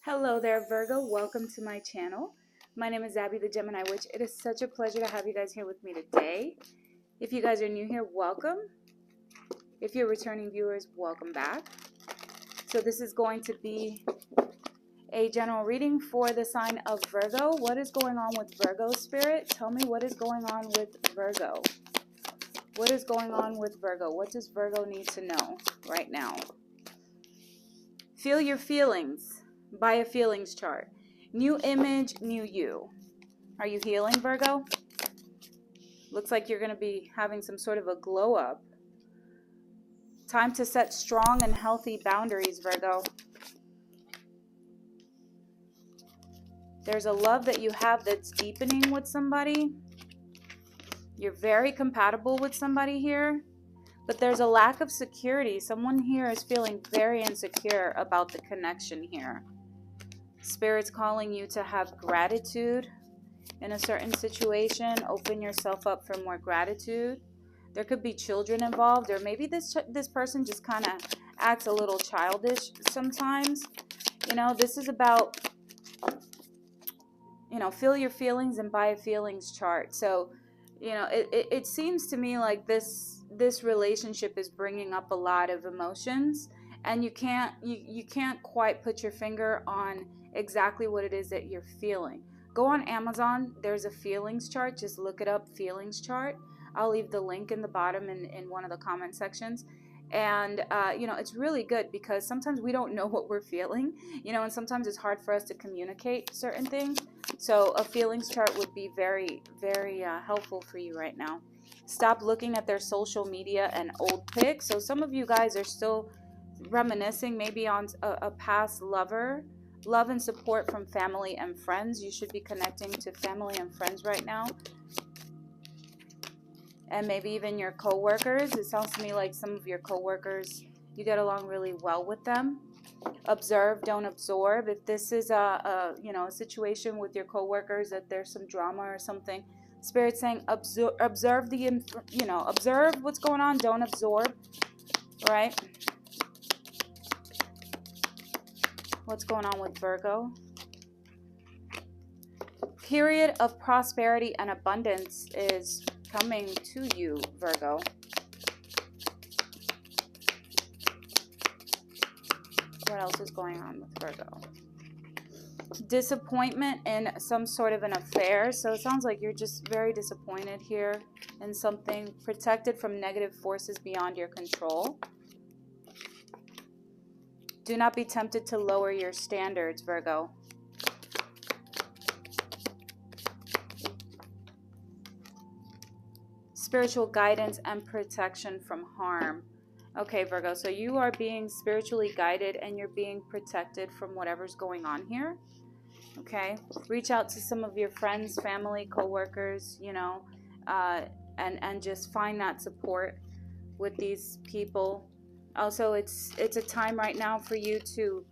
Hello there, Virgo. Welcome to my channel. My name is Xabethegeminiwitch. It is such a pleasure to have you guys here with me today. If you guys are new here, welcome. If you're returning viewers, welcome back. So this is going to be a general reading for the sign of Virgo. What is going on with Virgo, Spirit? Tell me what is going on with Virgo. What is going on with Virgo? What does Virgo need to know right now? Feel your feelings. Buy a feelings chart. New image, new you. Are you healing, Virgo? Looks like you're going to be having some sort of a glow up. Time to set strong and healthy boundaries, Virgo. There's a love that you have that's deepening with somebody. You're very compatible with somebody here, but there's a lack of security. Someone here is feeling very insecure about the connection here. Spirit's calling you to have gratitude in a certain situation. Open yourself up for more gratitude. There could be children involved, or maybe this person just kind of acts a little childish sometimes. You know, this is about, feel your feelings and buy a feelings chart. So, it seems to me like this relationship is bringing up a lot of emotions, and you can't quite put your finger on exactly what it is that you're feeling. Go on Amazon. There's a feelings chart. Just look it up, feelings chart. I'll leave the link in the bottom in one of the comment sections. And, it's really good because sometimes we don't know what we're feeling, and sometimes it's hard for us to communicate certain things. So a feelings chart would be very, very helpful for you right now. Stop looking at their social media and old pics. So some of you guys are still reminiscing maybe on a past lover. Love and support from family and friends. You should be connecting to family and friends right now. And maybe even your co-workers. It sounds to me like some of your co-workers, you get along really well with them. Observe, don't absorb. If this is a situation with your co-workers that there's some drama or something, Spirit's saying observe observe what's going on. Don't absorb, right? What's going on with Virgo? Period of prosperity and abundance is coming to you, Virgo. What else is going on with Virgo? Disappointment in some sort of an affair. So it sounds like you're just very disappointed here in something. Protected from negative forces beyond your control. Do not be tempted to lower your standards, Virgo. Spiritual guidance and protection from harm. Okay, Virgo, so you are being spiritually guided and you're being protected from whatever's going on here. Okay, reach out to some of your friends, family, co-workers, and just find that support with these people. Also, it's a time right now for you to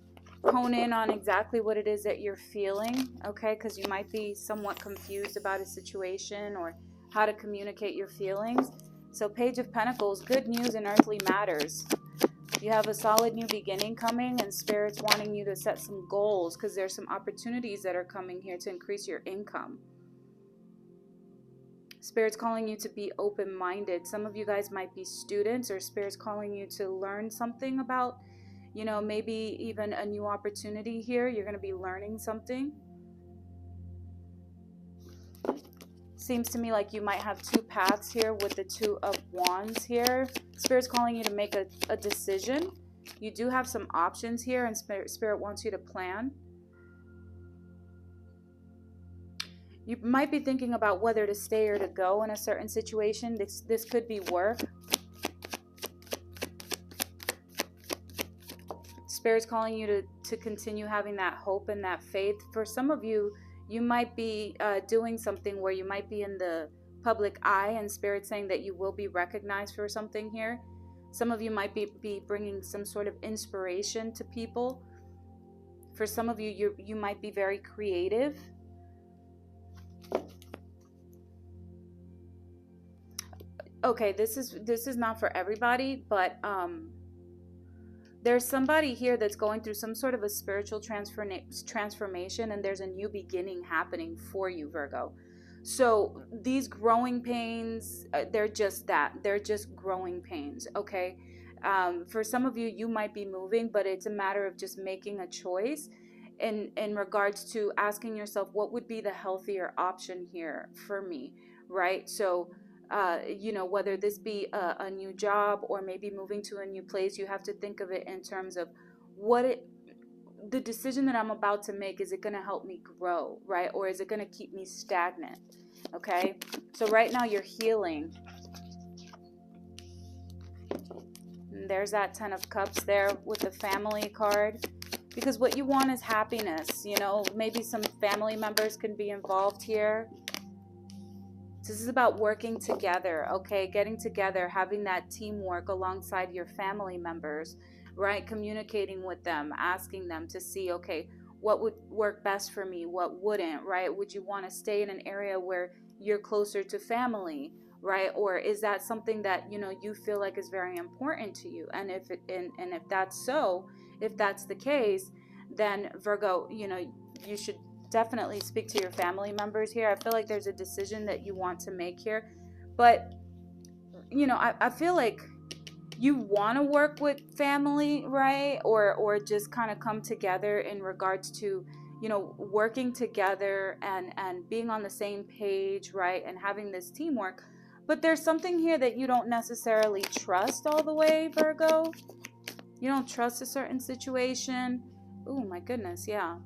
hone in on exactly what it is that you're feeling, okay? Because you might be somewhat confused about a situation or how to communicate your feelings. So Page of Pentacles, good news in earthly matters. You have a solid new beginning coming, and Spirit's wanting you to set some goals because there's some opportunities that are coming here to increase your income. Spirit's calling you to be open-minded. Some of you guys might be students, or Spirit's calling you to learn something about, maybe even a new opportunity here. You're going to be learning something. Seems to me like you might have two paths here with the Two of Wands here. Spirit's calling you to make a decision. You do have some options here, and Spirit wants you to plan. You might be thinking about whether to stay or to go in a certain situation. This could be work. Spirit's calling you to continue having that hope and that faith. For some of you, you might be doing something where you might be in the public eye, and Spirit's saying that you will be recognized for something here. Some of you might be bringing some sort of inspiration to people. For some of you, you might be very creative. Okay, this is not for everybody, but There's somebody here that's going through some sort of a spiritual transformation, and there's a new beginning happening for you, Virgo. So these growing pains, they're just that. They're just growing pains, okay? For some of you, you might be moving, but it's a matter of just making a choice in regards to asking yourself, what would be the healthier option here for me, right? So whether this be a new job or maybe moving to a new place, you have to think of it in terms of the decision that I'm about to make, is it going to help me grow, right? Or is it going to keep me stagnant? Okay. So right now you're healing. And there's that 10 of Cups there with the family card. Because what you want is happiness. Maybe some family members can be involved here. This is about working together, okay? Getting together, having that teamwork alongside your family members, right? Communicating with them, asking them to see, okay, what would work best for me? What wouldn't, right? Would you want to stay in an area where you're closer to family, right? Or is that something that, you feel like is very important to you? And if that's so, if that's the case, then Virgo, you should definitely speak to your family members here. I feel like there's a decision that you want to make here, but I feel like you want to work with family, right? Or just kind of come together in regards to working together and being on the same page, right? And having this teamwork. But there's something here that you don't necessarily trust all the way, Virgo. You don't trust a certain situation. Oh my goodness, yeah.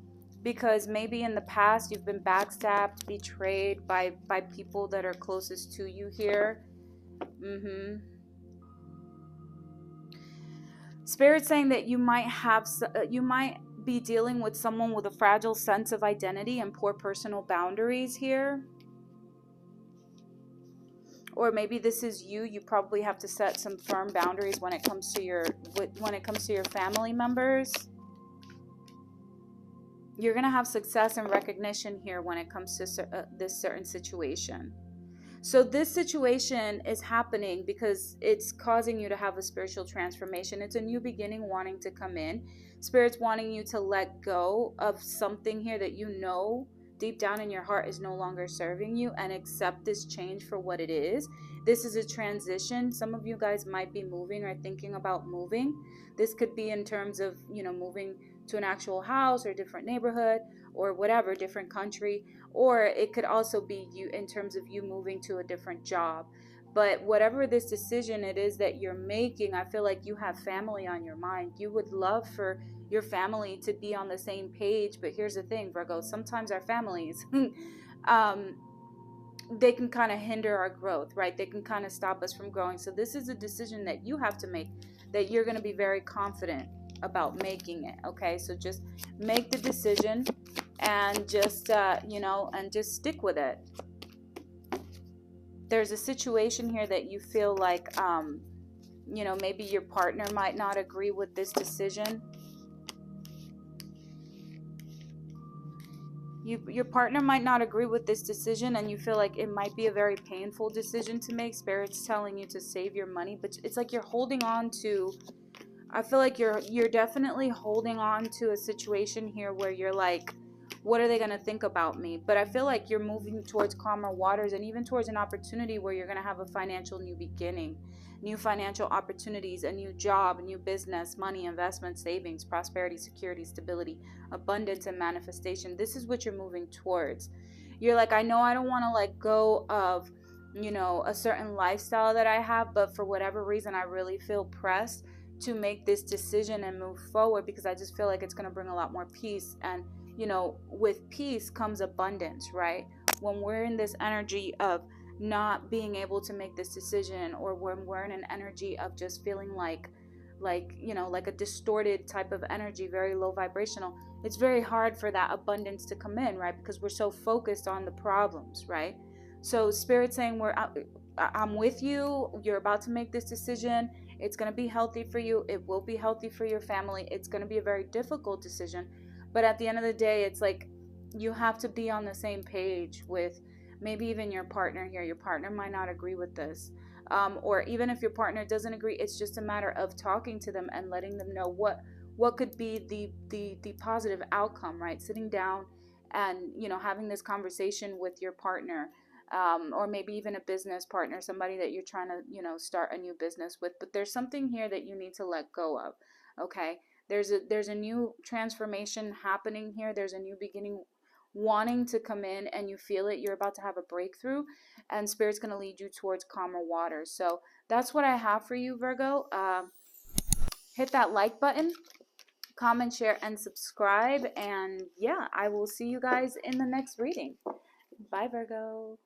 Because maybe in the past you've been backstabbed, betrayed by people that are closest to you here. Spirit saying that you might be dealing with someone with a fragile sense of identity and poor personal boundaries here. Or maybe this is you. You probably have to set some firm boundaries when it comes to your family members. You're going to have success and recognition here when it comes to this certain situation. So this situation is happening because it's causing you to have a spiritual transformation. It's a new beginning wanting to come in. Spirit's wanting you to let go of something here that deep down in your heart is no longer serving you, and accept this change for what it is. This is a transition. Some of you guys might be moving or thinking about moving. This could be in terms of, moving to an actual house or different neighborhood or whatever, different country. Or it could also be you in terms of you moving to a different job. But whatever this decision it is that you're making, I feel like you have family on your mind. You would love for your family to be on the same page. But here's the thing, Virgo, sometimes our families, they can kind of hinder our growth, right? They can kind of stop us from growing. So this is a decision that you have to make, that you're going to be very confident about making it, okay? So just make the decision and just, and just stick with it. There's a situation here that you feel like, maybe your partner might not agree with this decision. Your partner might not agree with this decision, and you feel like it might be a very painful decision to make. Spirit's telling you to save your money, but it's like you're holding on to, I feel like you're definitely holding on to a situation here where you're like, what are they going to think about me? But I feel like you're moving towards calmer waters, and even towards an opportunity where you're going to have a financial new beginning, new financial opportunities, a new job, a new business, money, investment, savings, prosperity, security, stability, abundance, and manifestation. This is what you're moving towards. You're like, I know I don't want to let go of, a certain lifestyle that I have, but for whatever reason, I really feel pressed to make this decision and move forward, because I just feel like it's going to bring a lot more peace. And with peace comes abundance, right? When we're in this energy of not being able to make this decision, or when we're in an energy of just feeling like a distorted type of energy, very low vibrational, it's very hard for that abundance to come in, right? Because we're so focused on the problems, right? So Spirit's saying, I'm with you. You're about to make this decision. It's going to be healthy for you. It will be healthy for your family. It's going to be a very difficult decision. But at the end of the day, it's like you have to be on the same page with maybe even your partner here. Your partner might not agree with this. or even if your partner doesn't agree, it's just a matter of talking to them and letting them know what could be the positive outcome, right? Sitting down and, you know, having this conversation with your partner, or maybe even a business partner, somebody that you're trying to, you know, start a new business with. But there's something here that you need to let go of. Okay, there's a new transformation happening here. There's a new beginning wanting to come in, and you feel it. You're about to have a breakthrough, and Spirit's going to lead you towards calmer waters. So that's what I have for you, Virgo. Hit that like button, comment, share, and subscribe. And yeah, I will see you guys in the next reading. Bye, Virgo.